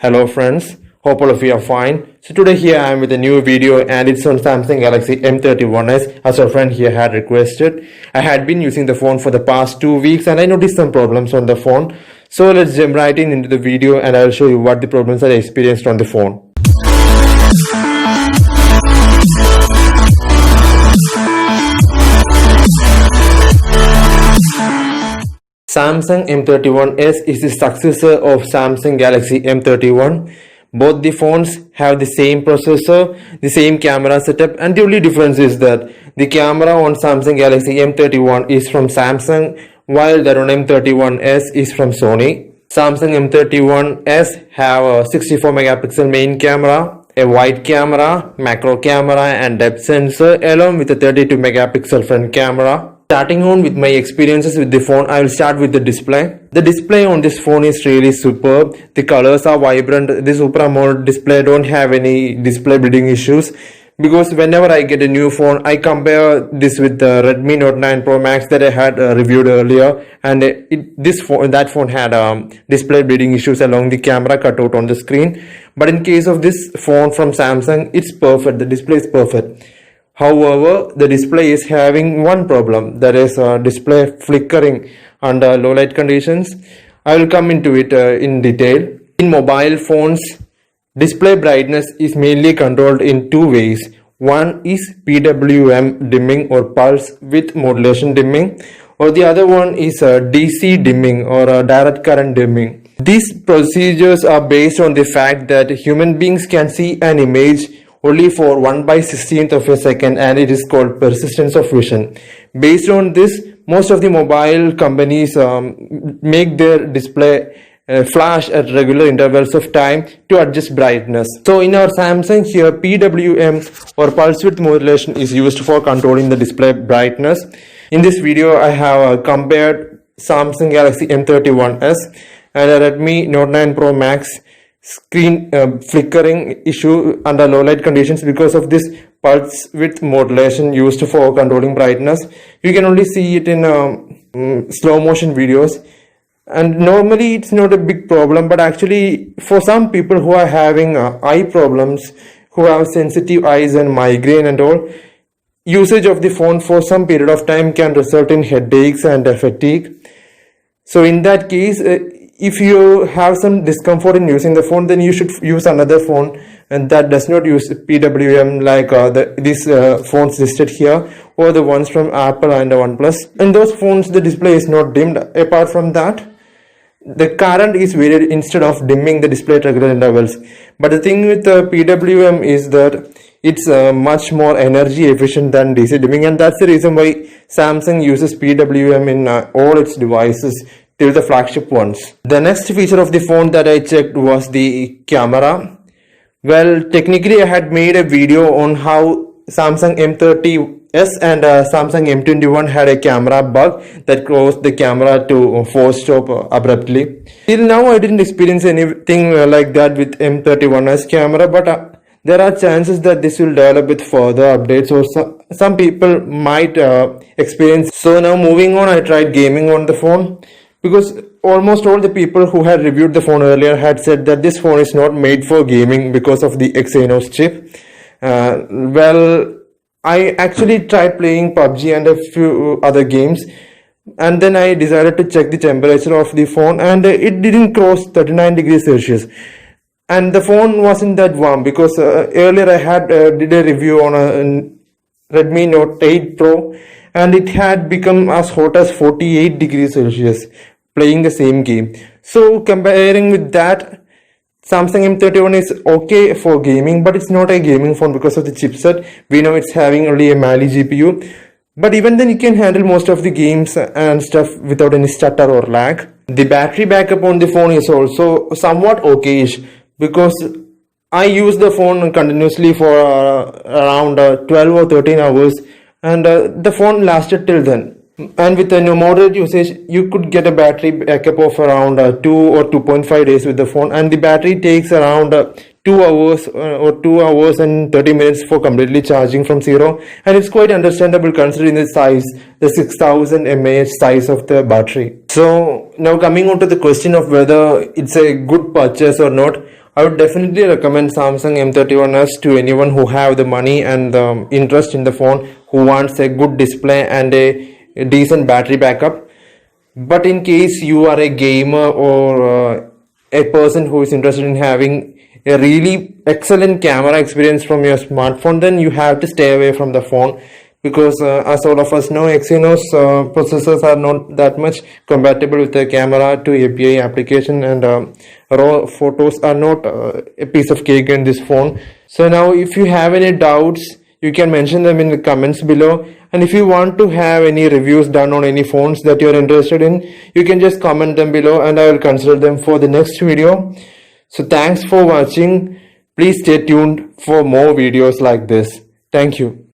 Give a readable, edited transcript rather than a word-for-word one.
Hello friends, hope all of you are fine. So today here I am with a new video and it's on Samsung Galaxy M31s as our friend here had requested. I had been using the phone for the past 2 weeks and I noticed some problems on the phone. So let's jump right into the video and I'll show you what the problems I experienced on the phone. Samsung M31s is the successor of Samsung Galaxy M31. Both the phones have the same processor, the same camera setup, and the only difference is that the camera on Samsung Galaxy M31 is from Samsung while that on M31s is from Sony. Samsung M31s have a 64 megapixel main camera, a wide camera, macro camera and depth sensor along with a 32 megapixel front camera. Starting on with my experiences with the phone, I will start with the display. The display on this phone is really superb. The colors are vibrant. The Super AMOLED display don't have any display bleeding issues because whenever I get a new phone, I compare this with the Redmi Note 9 Pro Max that I had reviewed earlier, and that phone had display bleeding issues along the camera cutout on the screen. But in case of this phone from Samsung, it's perfect. The display is perfect. However, the display is having one problem, that is display flickering under low light conditions. I will come into it in detail. In mobile phones, display brightness is mainly controlled in two ways. One is PWM dimming or pulse width modulation dimming, or the other one is DC dimming or direct current dimming. These procedures are based on the fact that human beings can see an image only for 1/16th of a second, and it is called persistence of vision. Based on this, most of the mobile companies make their display flash at regular intervals of time to adjust brightness. So in our Samsung here, PWM or pulse width modulation is used for controlling the display brightness. In this video, I have compared Samsung Galaxy M31s and a Redmi Note 9 Pro Max screen flickering issue under low light conditions because of this pulse width modulation used for controlling brightness. You can only see it in slow motion videos, and normally it's not a big problem, but actually for some people who are having eye problems, who have sensitive eyes and migraine and all, usage of the phone for some period of time can result in headaches and fatigue. So in that case, if you have some discomfort in using the phone, then you should use another phone and that does not use PWM like these phones listed here, or the ones from Apple and OnePlus. In those phones, the display is not dimmed. Apart from that, the current is varied instead of dimming the display at regular intervals. But the thing with the PWM is that it's much more energy efficient than DC dimming, and that's the reason why Samsung uses PWM in all its devices till the flagship ones. The next feature of the phone that I checked was the camera. Well, technically I had made a video on how Samsung M30s and Samsung M21 had a camera bug that caused the camera to force stop abruptly. Till now I didn't experience anything like that with M31's camera, but there are chances that this will develop with further updates, or some people might experience. So now moving on, I tried gaming on the phone, because almost all the people who had reviewed the phone earlier had said that this phone is not made for gaming because of the Exynos chip. Well, I actually tried playing PUBG and a few other games, and then I decided to check the temperature of the phone, and it didn't cross 39 degrees Celsius. And the phone wasn't that warm because earlier I had did a review on a Redmi Note 8 Pro, and it had become as hot as 48 degrees Celsius playing the same game. So comparing with that, Samsung M31 is okay for gaming, but it's not a gaming phone because of the chipset. We know it's having only a Mali GPU, but even then you can handle most of the games and stuff without any stutter or lag. The battery backup on the phone is also somewhat okayish because I use the phone continuously for around 12 or 13 hours, and the phone lasted till then. And with a moderate usage, you could get a battery backup of around 2 or 2.5 days with the phone, and the battery takes around 2 hours or 2 hours and 30 minutes for completely charging from zero, and it's quite understandable considering the size, the 6000 mAh size of the battery. So now coming on to the question of whether it's a good purchase or not, I would definitely recommend Samsung M31s to anyone who have the money and the interest in the phone, who wants a good display and a decent battery backup. But in case you are a gamer or a person who is interested in having a really excellent camera experience from your smartphone, then you have to stay away from the phone, because as all of us know, Exynos processors are not that much compatible with the camera to API application, and raw photos are not a piece of cake in this phone. So now if you have any doubts, you can mention them in the comments below, and if you want to have any reviews done on any phones that you're interested in, you can just comment them below and I will consider them for the next video. So thanks for watching. Please stay tuned for more videos like this. Thank you.